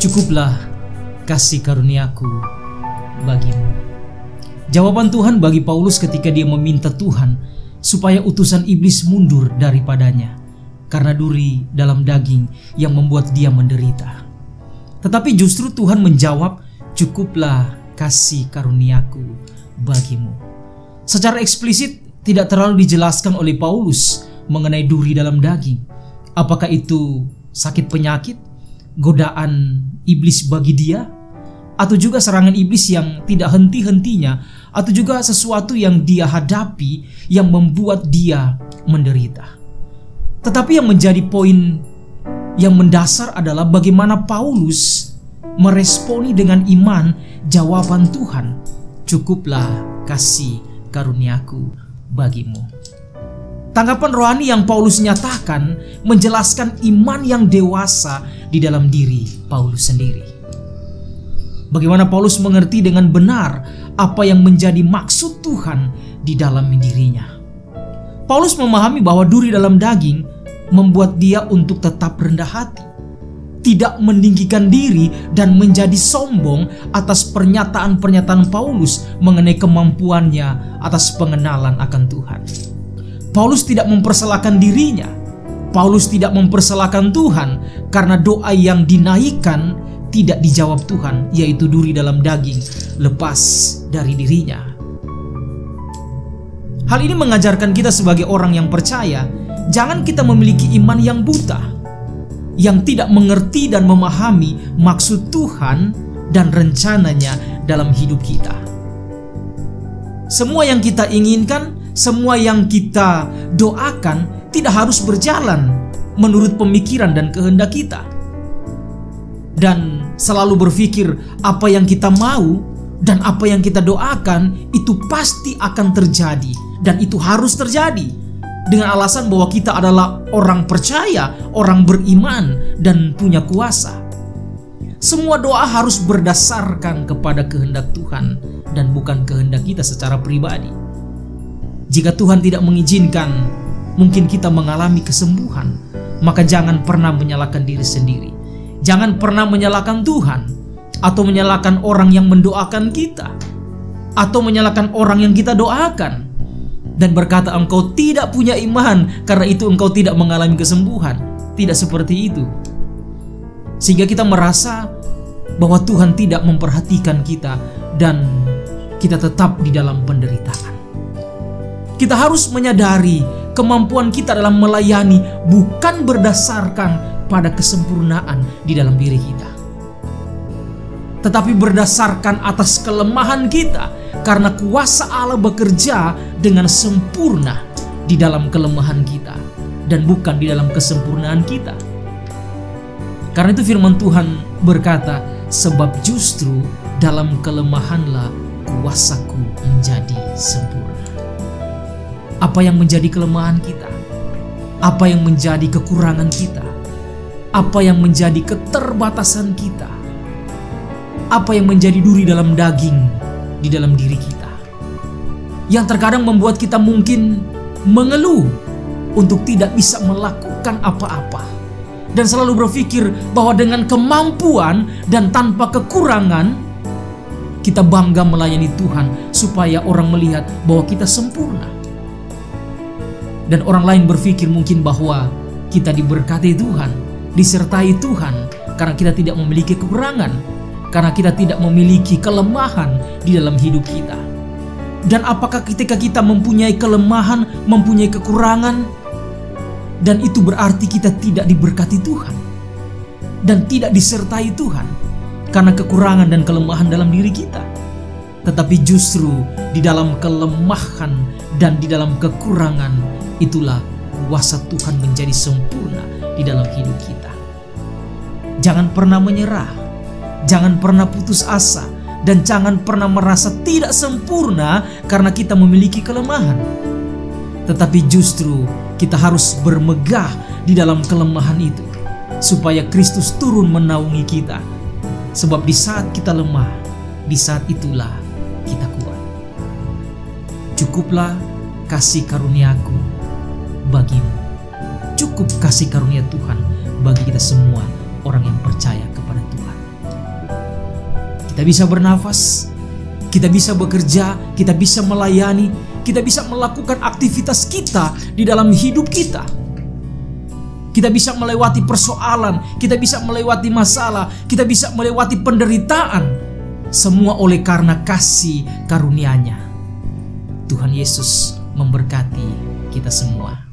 Cukuplah kasih karuniaku bagimu. Jawaban Tuhan bagi Paulus ketika dia meminta Tuhan supaya utusan iblis mundur daripadanya karena duri dalam daging yang membuat dia menderita. Tetapi justru Tuhan menjawab, cukuplah kasih karuniaku bagimu. Secara eksplisit tidak terlalu dijelaskan oleh Paulus mengenai duri dalam daging. Apakah itu sakit penyakit, godaan iblis bagi dia, atau juga serangan iblis yang tidak henti-hentinya, atau juga sesuatu yang dia hadapi yang membuat dia menderita. Tetapi yang menjadi poin yang mendasar adalah bagaimana Paulus meresponi dengan iman jawaban Tuhan, cukuplah kasih karuniaku bagimu. Tanggapan rohani yang Paulus nyatakan menjelaskan iman yang dewasa di dalam diri Paulus sendiri. Bagaimana Paulus mengerti dengan benar apa yang menjadi maksud Tuhan di dalam dirinya. Paulus memahami bahwa duri dalam daging membuat dia untuk tetap rendah hati, tidak meninggikan diri dan menjadi sombong atas pernyataan-pernyataan Paulus mengenai kemampuannya atas pengenalan akan Tuhan. Paulus tidak mempersalahkan dirinya. Paulus tidak mempersalahkan Tuhan karena doa yang dinaikkan tidak dijawab Tuhan, yaitu duri dalam daging lepas dari dirinya. Hal ini mengajarkan kita sebagai orang yang percaya, jangan kita memiliki iman yang buta, yang tidak mengerti dan memahami maksud Tuhan dan rencananya dalam hidup kita. Semua yang kita inginkan, semua yang kita doakan tidak harus berjalan menurut pemikiran dan kehendak kita. Dan selalu berpikir apa yang kita mau dan apa yang kita doakan itu pasti akan terjadi dan itu harus terjadi, dengan alasan bahwa kita adalah orang percaya, orang beriman dan punya kuasa. Semua doa harus berdasarkan kepada kehendak Tuhan dan bukan kehendak kita secara pribadi. Jika Tuhan tidak mengizinkan mungkin kita mengalami kesembuhan, maka jangan pernah menyalahkan diri sendiri. Jangan pernah menyalahkan Tuhan atau menyalahkan orang yang mendoakan kita atau menyalahkan orang yang kita doakan dan berkata engkau tidak punya iman karena itu engkau tidak mengalami kesembuhan. Tidak seperti itu. Sehingga kita merasa bahwa Tuhan tidak memperhatikan kita dan kita tetap di dalam penderitaan. Kita harus menyadari kemampuan kita dalam melayani bukan berdasarkan pada kesempurnaan di dalam diri kita, tetapi berdasarkan atas kelemahan kita, karena kuasa Allah bekerja dengan sempurna di dalam kelemahan kita dan bukan di dalam kesempurnaan kita. Karena itu firman Tuhan berkata, sebab justru dalam kelemahanlah kuasaku menjadi sempurna. Apa yang menjadi kelemahan kita? Apa yang menjadi kekurangan kita? Apa yang menjadi keterbatasan kita? Apa yang menjadi duri dalam daging di dalam diri kita? Yang terkadang membuat kita mungkin mengeluh untuk tidak bisa melakukan apa-apa. Dan selalu berpikir bahwa dengan kemampuan dan tanpa kekurangan, kita bangga melayani Tuhan supaya orang melihat bahwa kita sempurna. Dan orang lain berpikir mungkin bahwa kita diberkati Tuhan, disertai Tuhan, karena kita tidak memiliki kekurangan, karena kita tidak memiliki kelemahan di dalam hidup kita. Dan apakah ketika kita mempunyai kelemahan, mempunyai kekurangan, dan itu berarti kita tidak diberkati Tuhan dan tidak disertai Tuhan karena kekurangan dan kelemahan dalam diri kita? Tetapi justru di dalam kelemahan dan di dalam kekurangan itulah kuasa Tuhan menjadi sempurna di dalam hidup kita. Jangan pernah menyerah, jangan pernah putus asa, dan jangan pernah merasa tidak sempurna karena kita memiliki kelemahan. Tetapi justru kita harus bermegah di dalam kelemahan itu, supaya Kristus turun menaungi kita. Sebab di saat kita lemah, di saat itulah kita kuat. Cukuplah kasih karuniaku bagimu. Cukup kasih karunia Tuhan bagi kita semua orang yang percaya kepada Tuhan. Kita bisa bernafas, kita bisa bekerja, kita bisa melayani, kita bisa melakukan aktivitas kita di dalam hidup kita. Kita bisa melewati persoalan, kita bisa melewati masalah, kita bisa melewati penderitaan. Semua oleh karena kasih karunia-Nya. Tuhan Yesus memberkati kita semua.